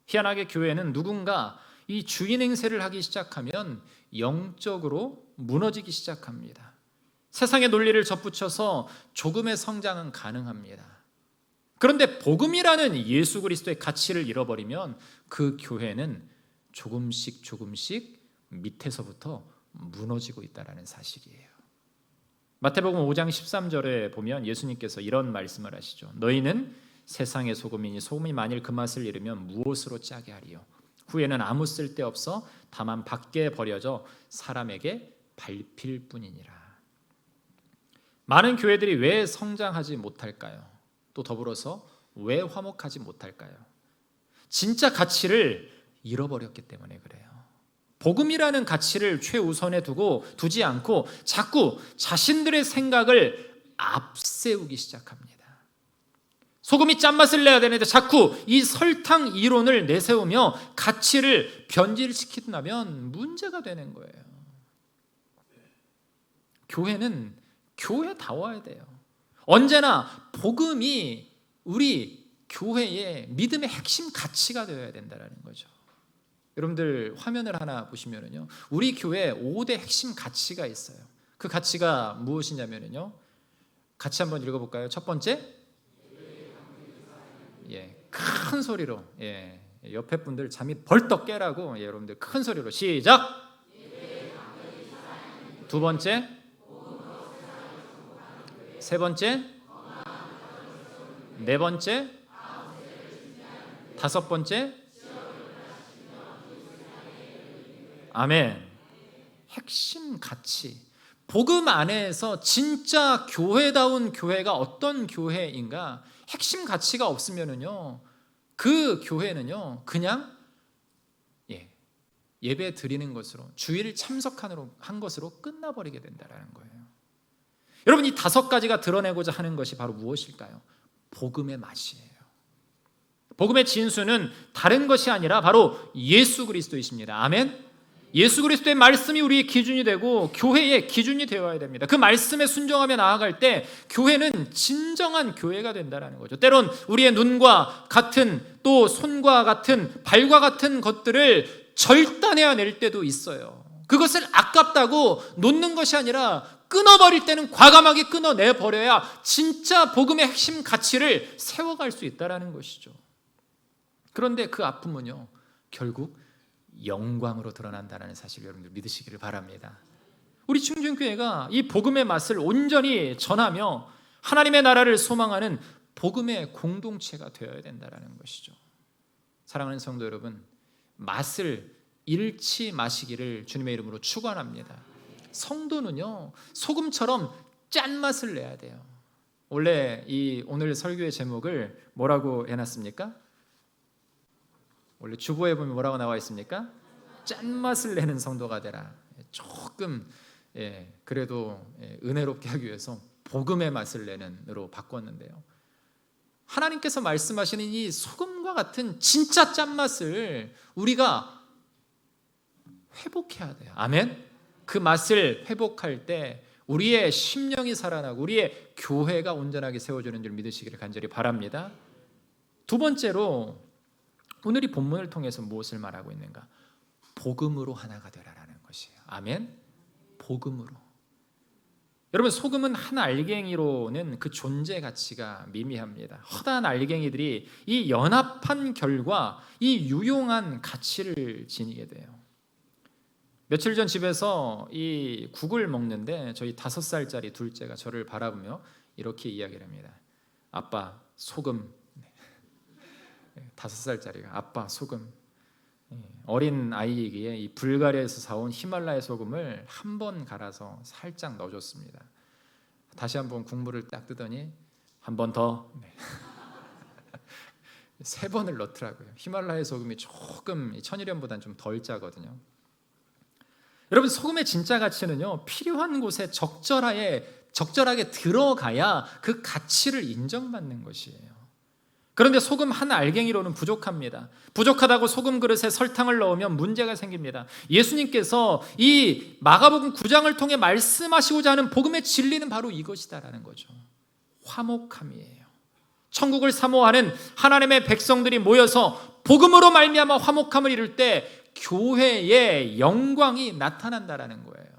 A: 희한하게 교회는 누군가 이 주인 행세를 하기 시작하면 영적으로 무너지기 시작합니다. 세상의 논리를 접붙여서 조금의 성장은 가능합니다. 그런데 복음이라는 예수 그리스도의 가치를 잃어버리면 그 교회는 조금씩 밑에서부터 무너지고 있다는 사실이에요. 마태복음 5장 13절에 보면 예수님께서 이런 말씀을 하시죠. 너희는 세상의 소금이니 소금이 만일 그 맛을 잃으면 무엇으로 짜게 하리요? 후에는 아무 쓸데없어 다만 밖에 버려져 사람에게 밟힐 뿐이니라. 많은 교회들이 왜 성장하지 못할까요? 또 더불어서 왜 화목하지 못할까요? 진짜 가치를 잃어버렸기 때문에 그래요. 복음이라는 가치를 최우선에 두지 않고 자꾸 자신들의 생각을 앞세우기 시작합니다. 소금이 짠맛을 내야 되는데 자꾸 이 설탕 이론을 내세우며 가치를 변질시킨다면 문제가 되는 거예요. 교회는 교회다워야 돼요. 언제나 복음이 우리 교회의 믿음의 핵심 가치가 되어야 된다는 거죠. 여러분들 화면을 하나 보시면요, 우리 교회에 5대 핵심 가치가 있어요. 그 가치가 무엇이냐면요, 같이 한번 읽어볼까요? 첫 번째, 큰 소리로, 옆에 분들 잠이 벌떡 깨라고, 여러분들 큰 소리로 시작. 두 번째, 세 번째, 네 번째, 다섯 번째, 아멘. 핵심 가치. 복음 안에서 진짜 교회다운 교회가 어떤 교회인가? 핵심 가치가 없으면은요, 그 교회는요, 그냥 예배 드리는 것으로, 주일 참석한 것으로 끝나버리게 된다는 거예요. 여러분, 이 5가지가 드러내고자 하는 것이 바로 무엇일까요? 복음의 맛이에요. 복음의 진수는 다른 것이 아니라 바로 예수 그리스도이십니다. 아멘. 예수 그리스도의 말씀이 우리의 기준이 되고 교회의 기준이 되어야 됩니다. 그 말씀에 순종하며 나아갈 때 교회는 진정한 교회가 된다는 거죠. 때론 우리의 눈과 같은, 또 손과 같은, 발과 같은 것들을 절단해야 낼 때도 있어요. 그것을 아깝다고 놓는 것이 아니라 끊어버릴 때는 과감하게 끊어내버려야 진짜 복음의 핵심 가치를 세워갈 수 있다는 것이죠. 그런데 그 아픔은요, 결국 영광으로 드러난다는 사실을 여러분들 믿으시기를 바랍니다. 우리 충정교회가 이 복음의 맛을 온전히 전하며 하나님의 나라를 소망하는 복음의 공동체가 되어야 된다는 것이죠. 사랑하는 성도 여러분, 맛을 잃지 마시기를 주님의 이름으로 축원합니다. 성도는요, 소금처럼 짠맛을 내야 돼요. 원래 이 오늘 설교의 제목을 뭐라고 해놨습니까? 원래 주보에 보면 뭐라고 나와 있습니까? 짠맛을 내는 성도가 되라. 조금 그래도 은혜롭게 하기 위해서 복음의 맛을 내는으로 바꿨는데요. 하나님께서 말씀하시는 이 소금과 같은 진짜 짠맛을 우리가 회복해야 돼요. 아멘. 그 맛을 회복할 때 우리의 심령이 살아나고 우리의 교회가 온전하게 세워지는 줄 믿으시기를 간절히 바랍니다. 두 번째로 오늘 이 본문을 통해서 무엇을 말하고 있는가? 복음으로 하나가 되라라는 것이에요. 아멘. 복음으로. 여러분, 소금은 한 알갱이로는 그 존재 가치가 미미합니다. 허다한 알갱이들이 이 연합한 결과 이 유용한 가치를 지니게 돼요. 며칠 전 집에서 이 국을 먹는데 저희 5살짜리 둘째가 저를 바라보며 이렇게 이야기를 합니다. 아빠, 소금. 5살짜리가 아빠, 소금. 어린 아이에게 이 불가리아에서 사온 히말라야 소금을 한 번 갈아서 살짝 넣어줬습니다. 다시 한번 국물을 딱 뜨더니 한 번 더. 3번을 넣더라고요. 히말라야 소금이 조금 천일염보다는 좀 덜 짜거든요. 여러분, 소금의 진짜 가치는요, 필요한 곳에 적절하게 들어가야 그 가치를 인정받는 것이에요. 그런데 소금 한 알갱이로는 부족합니다. 부족하다고 소금 그릇에 설탕을 넣으면 문제가 생깁니다. 예수님께서 이 마가복음 9장을 통해 말씀하시고자 하는 복음의 진리는 바로 이것이다라는 거죠. 화목함이에요. 천국을 사모하는 하나님의 백성들이 모여서 복음으로 말미암아 화목함을 이룰 때 교회의 영광이 나타난다라는 거예요.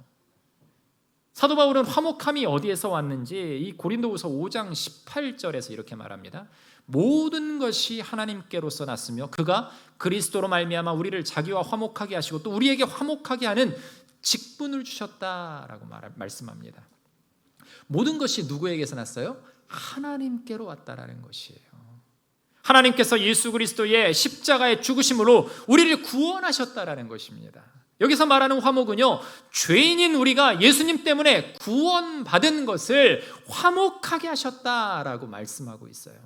A: 사도 바울은 화목함이 어디에서 왔는지 이 고린도후서 5장 18절에서 이렇게 말합니다. 모든 것이 하나님께로서 났으며 그가 그리스도로 말미암아 우리를 자기와 화목하게 하시고 또 우리에게 화목하게 하는 직분을 주셨다라고 말씀합니다. 모든 것이 누구에게서 났어요? 하나님께로 왔다라는 것이에요. 하나님께서 예수 그리스도의 십자가의 죽으심으로 우리를 구원하셨다라는 것입니다. 여기서 말하는 화목은요, 죄인인 우리가 예수님 때문에 구원받은 것을 화목하게 하셨다라고 말씀하고 있어요.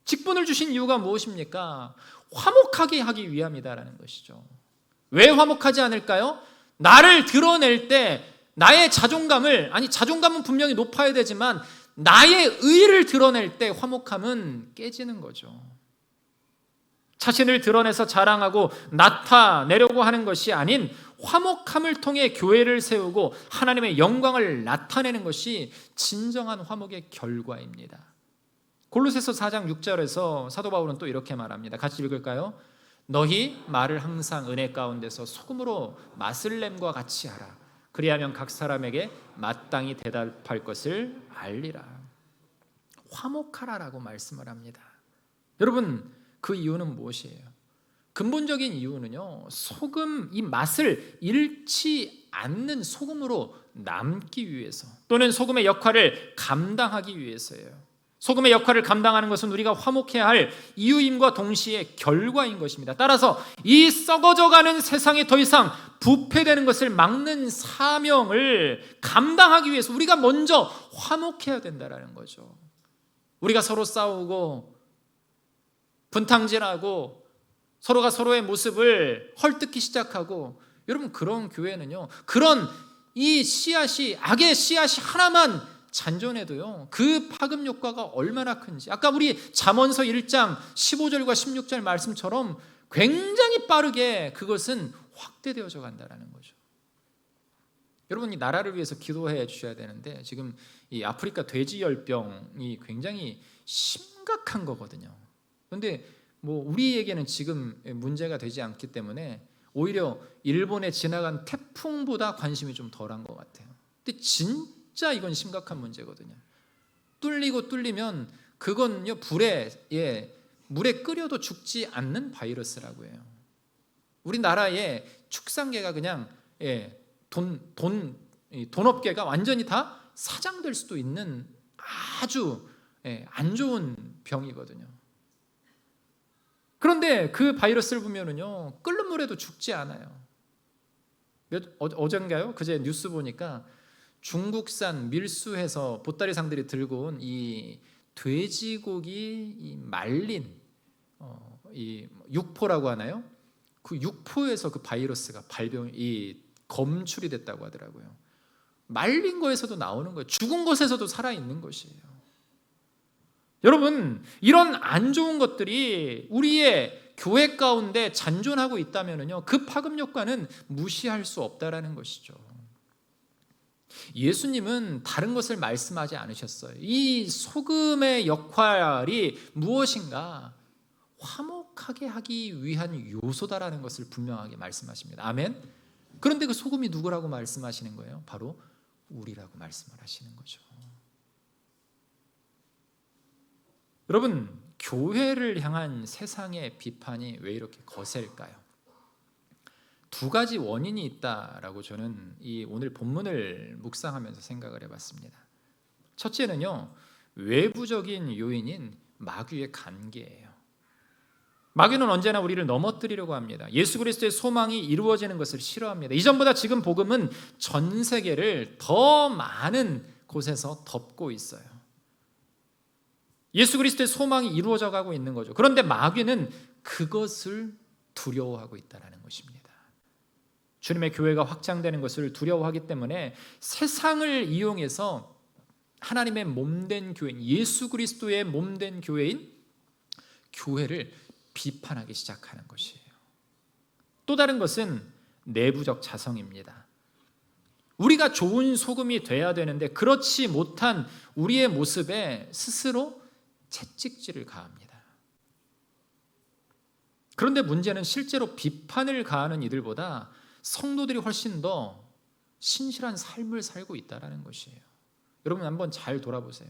A: 직분을 주신 이유가 무엇입니까? 화목하게 하기 위함이다라는 것이죠. 왜 화목하지 않을까요? 나를 드러낼 때 나의 자존감은 분명히 높아야 되지만 나의 의를 드러낼 때 화목함은 깨지는 거죠. 자신을 드러내서 자랑하고 나타내려고 하는 것이 아닌 화목함을 통해 교회를 세우고 하나님의 영광을 나타내는 것이 진정한 화목의 결과입니다. 골로새서 4장 6절에서 사도 바울은 또 이렇게 말합니다. 같이 읽을까요? 너희 말을 항상 은혜 가운데서 소금으로 맛을 냄과 같이 하라. 그리하면 각 사람에게 마땅히 대답할 것을 알리라. 화목하라라고 말씀을 합니다. 여러분, 그 이유는 무엇이에요? 근본적인 이유는요, 소금, 이 맛을 잃지 않는 소금으로 남기 위해서 또는 소금의 역할을 감당하기 위해서예요. 소금의 역할을 감당하는 것은 우리가 화목해야 할 이유임과 동시에 결과인 것입니다. 따라서 이 썩어져가는 세상에 더 이상 부패되는 것을 막는 사명을 감당하기 위해서 우리가 먼저 화목해야 된다는 거죠. 우리가 서로 싸우고 분탕질하고 서로가 서로의 모습을 헐뜯기 시작하고, 여러분, 그런 교회는요, 그런 이 씨앗이, 악의 씨앗이 하나만 잔존해도요, 그 파급 효과가 얼마나 큰지, 아까 우리 잠언서 1장 15절과 16절 말씀처럼 굉장히 빠르게 그것은 확대되어져 간다는 거죠. 여러분, 이 나라를 위해서 기도해 주셔야 되는데 지금 이 아프리카 돼지열병이 굉장히 심각한 거거든요. 그런데 우리에게는 지금 문제가 되지 않기 때문에 오히려 일본에 지나간 태풍보다 관심이 좀 덜한 것 같아요. 근데 진짜 이건 심각한 문제거든요. 뚫리면 그건요, 물에 끓여도 죽지 않는 바이러스라고 해요. 우리나라의 축산계가 그냥 돈업계가 완전히 다 사장될 수도 있는 아주 안 좋은 병이거든요. 그런데 그 바이러스를 보면은요, 끓는 물에도 죽지 않아요. 어젠가요? 그제 뉴스 보니까 중국산 밀수해서 보따리상들이 들고 온 이 돼지고기 말린 이 육포라고 하나요? 그 육포에서 그 바이러스가 검출이 됐다고 하더라고요. 말린 거에서도 나오는 거예요. 죽은 것에서도 살아있는 것이에요. 여러분, 이런 안 좋은 것들이 우리의 교회 가운데 잔존하고 있다면요, 그 파급 효과는 무시할 수 없다라는 것이죠. 예수님은 다른 것을 말씀하지 않으셨어요. 이 소금의 역할이 무엇인가? 화목하게 하기 위한 요소다라는 것을 분명하게 말씀하십니다. 아멘. 그런데 그 소금이 누구라고 말씀하시는 거예요? 바로 우리라고 말씀을 하시는 거죠. 여러분, 교회를 향한 세상의 비판이 왜 이렇게 거셀까요? 두 가지 원인이 있다라고 저는 이 오늘 본문을 묵상하면서 생각을 해봤습니다. 첫째는요, 외부적인 요인인 마귀의 관계예요. 마귀는 언제나 우리를 넘어뜨리려고 합니다. 예수 그리스도의 소망이 이루어지는 것을 싫어합니다. 이전보다 지금 복음은 전 세계를 더 많은 곳에서 덮고 있어요. 예수 그리스도의 소망이 이루어져 가고 있는 거죠. 그런데 마귀는 그것을 두려워하고 있다는 것입니다. 주님의 교회가 확장되는 것을 두려워하기 때문에 세상을 이용해서 하나님의 몸된 교회인, 예수 그리스도의 몸된 교회인 교회를 비판하기 시작하는 것이에요. 또 다른 것은 내부적 자성입니다. 우리가 좋은 소금이 돼야 되는데 그렇지 못한 우리의 모습에 스스로 채찍질을 가합니다. 그런데 문제는 실제로 비판을 가하는 이들보다 성도들이 훨씬 더 신실한 삶을 살고 있다는 것이에요. 여러분 한번 잘 돌아보세요.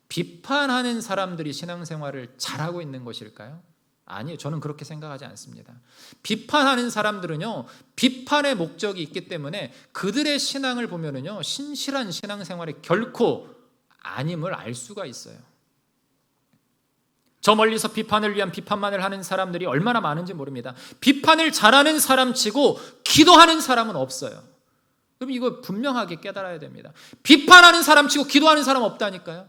A: 비판하는 사람들이 신앙생활을 잘하고 있는 것일까요? 아니요, 저는 그렇게 생각하지 않습니다. 비판하는 사람들은요, 비판의 목적이 있기 때문에 그들의 신앙을 보면은요, 신실한 신앙생활이 결코 아님을 알 수가 있어요. 저 멀리서 비판을 위한 비판만을 하는 사람들이 얼마나 많은지 모릅니다. 비판을 잘하는 사람치고 기도하는 사람은 없어요. 그럼 이거 분명하게 깨달아야 됩니다. 비판하는 사람치고 기도하는 사람 없다니까요.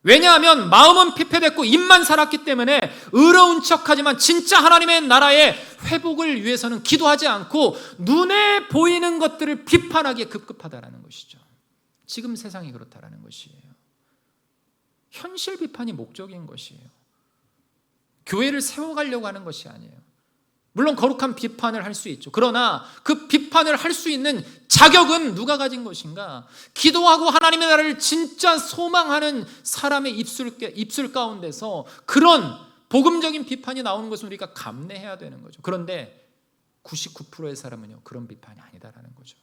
A: 왜냐하면 마음은 피폐됐고 입만 살았기 때문에 의로운 척하지만 진짜 하나님의 나라의 회복을 위해서는 기도하지 않고 눈에 보이는 것들을 비판하기에 급급하다라는 것이죠. 지금 세상이 그렇다라는 것이에요. 현실 비판이 목적인 것이에요. 교회를 세워가려고 하는 것이 아니에요. 물론 거룩한 비판을 할 수 있죠. 그러나 그 비판을 할 수 있는 자격은 누가 가진 것인가? 기도하고 하나님의 나라를 진짜 소망하는 사람의 입술 가운데서 그런 복음적인 비판이 나오는 것을 우리가 감내해야 되는 거죠. 그런데 99%의 사람은요, 그런 비판이 아니다라는 거죠.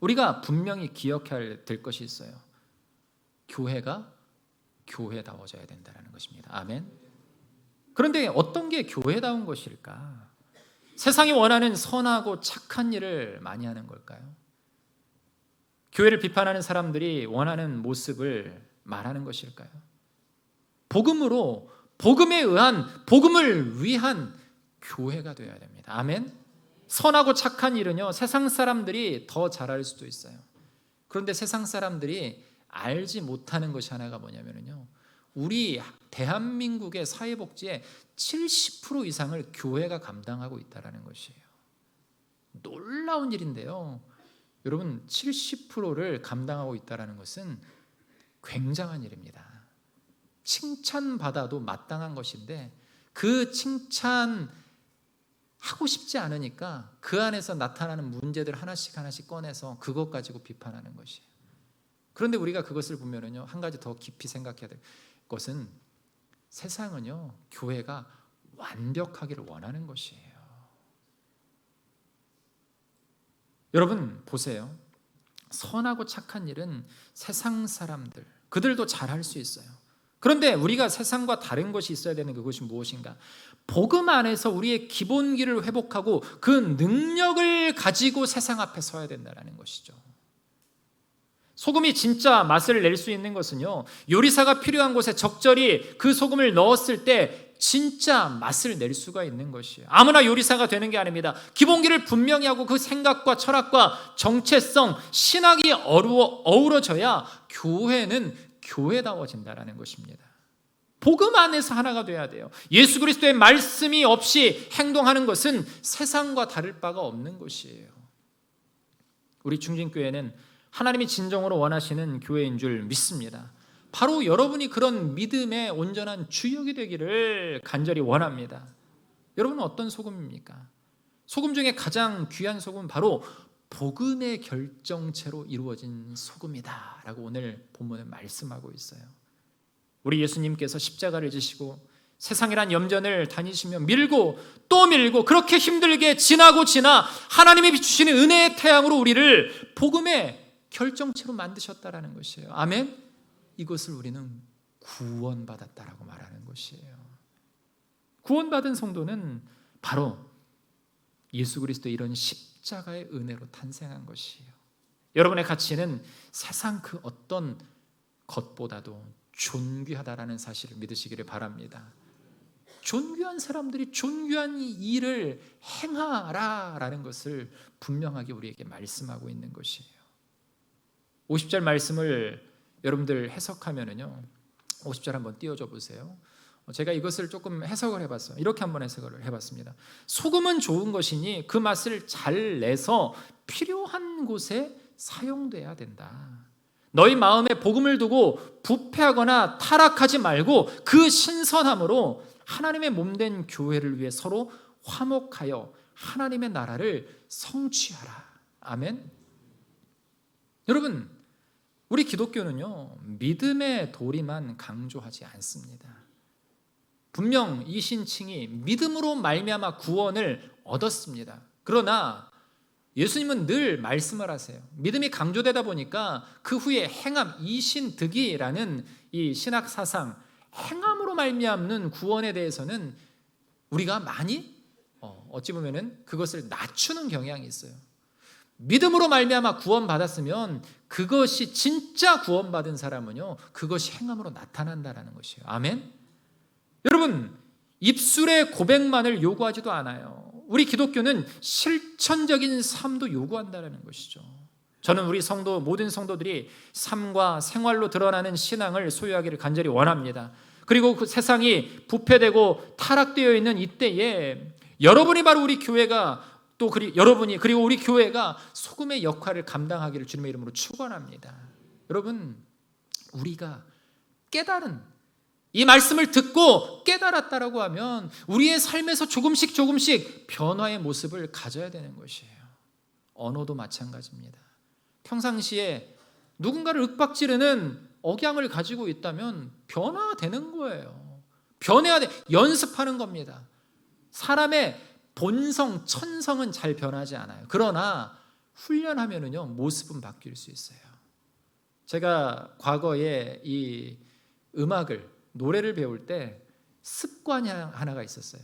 A: 우리가 분명히 기억해야 될 것이 있어요. 교회가 교회다워져야 된다는 것입니다. 아멘. 그런데 어떤 게 교회다운 것일까? 세상이 원하는 선하고 착한 일을 많이 하는 걸까요? 교회를 비판하는 사람들이 원하는 모습을 말하는 것일까요? 복음으로, 복음에 의한, 복음을 위한 교회가 되어야 됩니다. 아멘. 선하고 착한 일은요, 세상 사람들이 더 잘할 수도 있어요. 그런데 세상 사람들이 알지 못하는 것이 하나가 뭐냐면요, 우리 대한민국의 사회복지의 70% 이상을 교회가 감당하고 있다는 것이에요. 놀라운 일인데요, 여러분 70%를 감당하고 있다는 것은 굉장한 일입니다. 칭찬받아도 마땅한 것인데 그 칭찬 하고 싶지 않으니까 그 안에서 나타나는 문제들 하나씩 꺼내서 그것 가지고 비판하는 것이에요. 그런데 우리가 그것을 보면은요, 한 가지 더 깊이 생각해야 될 것은 세상은요, 교회가 완벽하기를 원하는 것이에요. 여러분 보세요. 선하고 착한 일은 세상 사람들, 그들도 잘할 수 있어요. 그런데 우리가 세상과 다른 것이 있어야 되는 그것이 무엇인가? 복음 안에서 우리의 기본기를 회복하고 그 능력을 가지고 세상 앞에 서야 된다는 것이죠. 소금이 진짜 맛을 낼 수 있는 것은요, 요리사가 필요한 곳에 적절히 그 소금을 넣었을 때 진짜 맛을 낼 수가 있는 것이에요. 아무나 요리사가 되는 게 아닙니다. 기본기를 분명히 하고 그 생각과 철학과 정체성, 신학이 어우러져야 교회는 교회다워진다는 것입니다. 복음 안에서 하나가 돼야 돼요. 예수 그리스도의 말씀이 없이 행동하는 것은 세상과 다를 바가 없는 것이에요. 우리 중진교회는 하나님이 진정으로 원하시는 교회인 줄 믿습니다. 바로 여러분이 그런 믿음의 온전한 주역이 되기를 간절히 원합니다. 여러분은 어떤 소금입니까? 소금 중에 가장 귀한 소금은 바로 복음의 결정체로 이루어진 소금이다 라고 오늘 본문은 말씀하고 있어요. 우리 예수님께서 십자가를 지시고 세상이란 염전을 다니시며 밀고 또 밀고 그렇게 힘들게 지나고 지나 하나님이 비추시는 은혜의 태양으로 우리를 복음의 결정체로 만드셨다라는 것이에요. 아멘. 이것을 우리는 구원받았다라고 말하는 것이에요. 구원받은 성도는 바로 예수 그리스도의 이런 십자가의 은혜로 탄생한 것이에요. 여러분의 가치는 세상 그 어떤 것보다도 존귀하다라는 사실을 믿으시기를 바랍니다. 존귀한 사람들이 존귀한 일을 행하라라는 것을 분명하게 우리에게 말씀하고 있는 것이에요. 50절 말씀을 여러분들 해석하면은요, 50절 한번 띄워줘 보세요. 제가 이것을 조금 해석을 해봤어요. 이렇게 한번 해석을 해봤습니다. 소금은 좋은 것이니 그 맛을 잘 내서 필요한 곳에 사용돼야 된다. 너희 마음에 복음을 두고 부패하거나 타락하지 말고 그 신선함으로 하나님의 몸된 교회를 위해 서로 화목하여 하나님의 나라를 성취하라. 아멘. 여러분, 우리 기독교는요, 믿음의 도리만 강조하지 않습니다. 분명 이 신칭이 믿음으로 말미암아 구원을 얻었습니다. 그러나 예수님은 늘 말씀을 하세요. 믿음이 강조되다 보니까 그 후에 행함, 이신득이라는 이 신학 사상, 행함으로 말미암는 구원에 대해서는 우리가 많이 어찌 보면은 그것을 낮추는 경향이 있어요. 믿음으로 말미암아 구원받았으면 그것이 진짜 구원받은 사람은요, 그것이 행함으로 나타난다라는 것이에요. 아멘. 여러분, 입술의 고백만을 요구하지도 않아요. 우리 기독교는 실천적인 삶도 요구한다는 것이죠. 저는 우리 성도, 모든 성도들이 삶과 생활로 드러나는 신앙을 소유하기를 간절히 원합니다. 그리고 그 세상이 부패되고 타락되어 있는 이때에 여러분이 바로 우리 교회가 또 여러분이 그리고 우리 교회가 소금의 역할을 감당하기를 주님의 이름으로 축원합니다. 여러분, 우리가 깨달은 이 말씀을 듣고 깨달았다라고 하면 우리의 삶에서 조금씩 변화의 모습을 가져야 되는 것이에요. 언어도 마찬가지입니다. 평상시에 누군가를 윽박지르는 억양을 가지고 있다면 변화되는 거예요. 변해야 돼. 연습하는 겁니다. 사람의 본성, 천성은 잘 변하지 않아요. 그러나 훈련하면은요, 모습은 바뀔 수 있어요. 제가 과거에 이 노래를 배울 때 습관이 하나가 있었어요.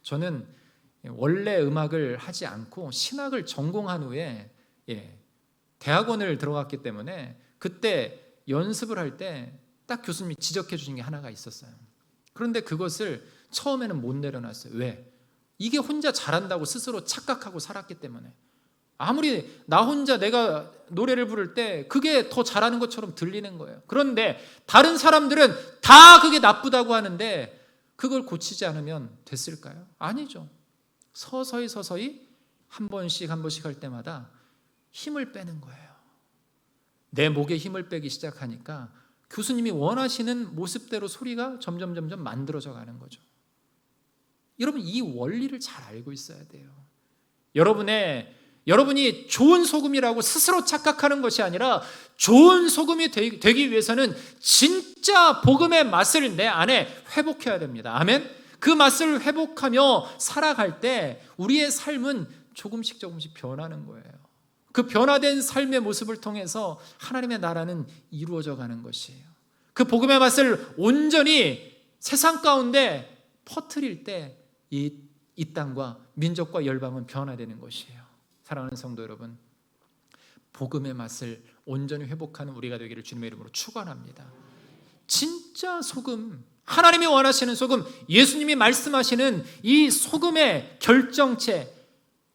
A: 저는 원래 음악을 하지 않고 신학을 전공한 후에 대학원을 들어갔기 때문에 그때 연습을 할 때 딱 교수님이 지적해 주신 게 하나가 있었어요. 그런데 그것을 처음에는 못 내려놨어요. 왜? 이게 혼자 잘한다고 스스로 착각하고 살았기 때문에. 아무리 나 혼자 내가 노래를 부를 때 그게 더 잘하는 것처럼 들리는 거예요. 그런데 다른 사람들은 다 그게 나쁘다고 하는데 그걸 고치지 않으면 됐을까요? 아니죠. 서서히 한 번씩 할 때마다 힘을 빼는 거예요. 내 목에 힘을 빼기 시작하니까 교수님이 원하시는 모습대로 소리가 점점 만들어져 가는 거죠. 여러분, 이 원리를 잘 알고 있어야 돼요. 여러분이 좋은 소금이라고 스스로 착각하는 것이 아니라 좋은 소금이 되기 위해서는 진짜 복음의 맛을 내 안에 회복해야 됩니다. 아멘. 그 맛을 회복하며 살아갈 때 우리의 삶은 조금씩 변하는 거예요. 그 변화된 삶의 모습을 통해서 하나님의 나라는 이루어져 가는 것이에요. 그 복음의 맛을 온전히 세상 가운데 퍼뜨릴 때 이 땅과 민족과 열방은 변화되는 것이에요. 사랑하는 성도 여러분, 복음의 맛을 온전히 회복하는 우리가 되기를 주님의 이름으로 축원합니다. 진짜 소금, 하나님이 원하시는 소금, 예수님이 말씀하시는 이 소금의 결정체,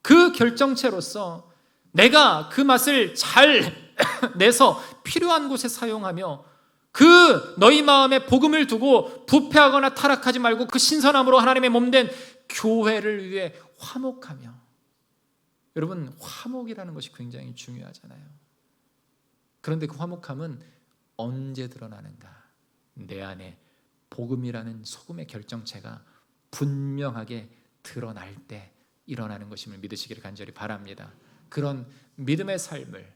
A: 그 결정체로서 내가 그 맛을 잘 내서 필요한 곳에 사용하며 그 너희 마음에 복음을 두고 부패하거나 타락하지 말고 그 신선함으로 하나님의 몸된 교회를 위해 화목하며. 여러분, 화목이라는 것이 굉장히 중요하잖아요. 그런데 그 화목함은 언제 드러나는가? 내 안에 복음이라는 소금의 결정체가 분명하게 드러날 때 일어나는 것임을 믿으시기를 간절히 바랍니다. 그런 믿음의 삶을,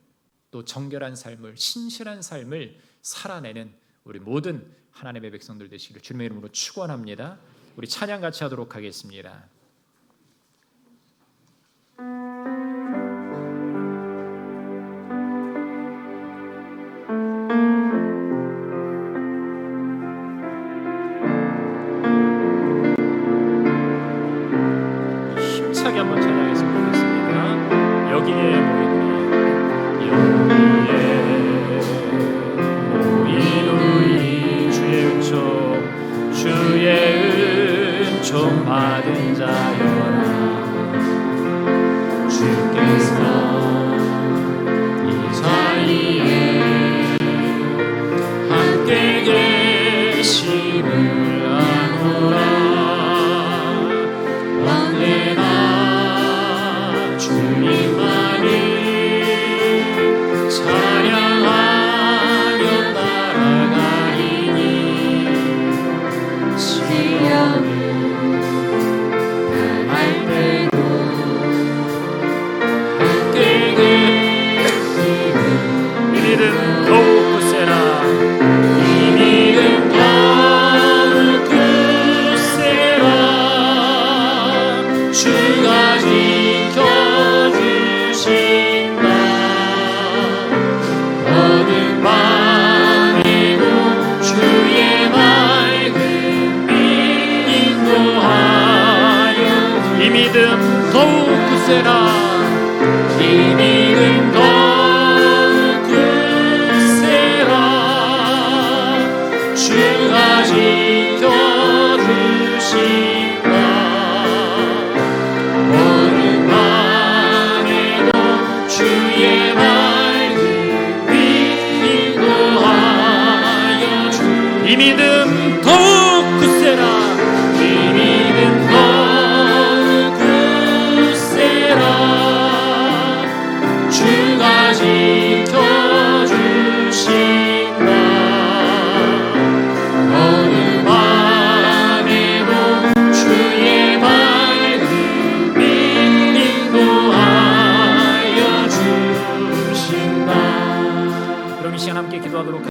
A: 또 정결한 삶을, 신실한 삶을 살아내는 우리 모든 하나님의 백성들 되시기를 주님의 이름으로 축원합니다. 우리 찬양 같이 하도록 하겠습니다. 힘차게 한번 찬양했으면 좋겠습니다. 여기에 모인 우리 주의 은총 받은 자여라. 주께서 이 자리에 함께 계심을 아노라. 언제나 주님만을 찬양하며 날아가리니 시험을 당할 때도 함께 계시는 이 믿음 더욱 굳세라. 이 믿음 더욱 굳세라. 주가 지켜주신다. 어느 밤에도 주의 맑은 빛 인도하여 이 믿음 더욱 굳세라. 이 믿음 더욱 굳세라. 주가 지켜주신다. 어느 밤에도 주의 맑은 빛 인도하여 이 믿음 더욱 굳세라. 이 믿음 더욱 굳세라. 주가 지켜주신다. 어느 밤에도 주의 맑은 빛 인도하여 주신다. 그럼 이 시간 함께 기도하도록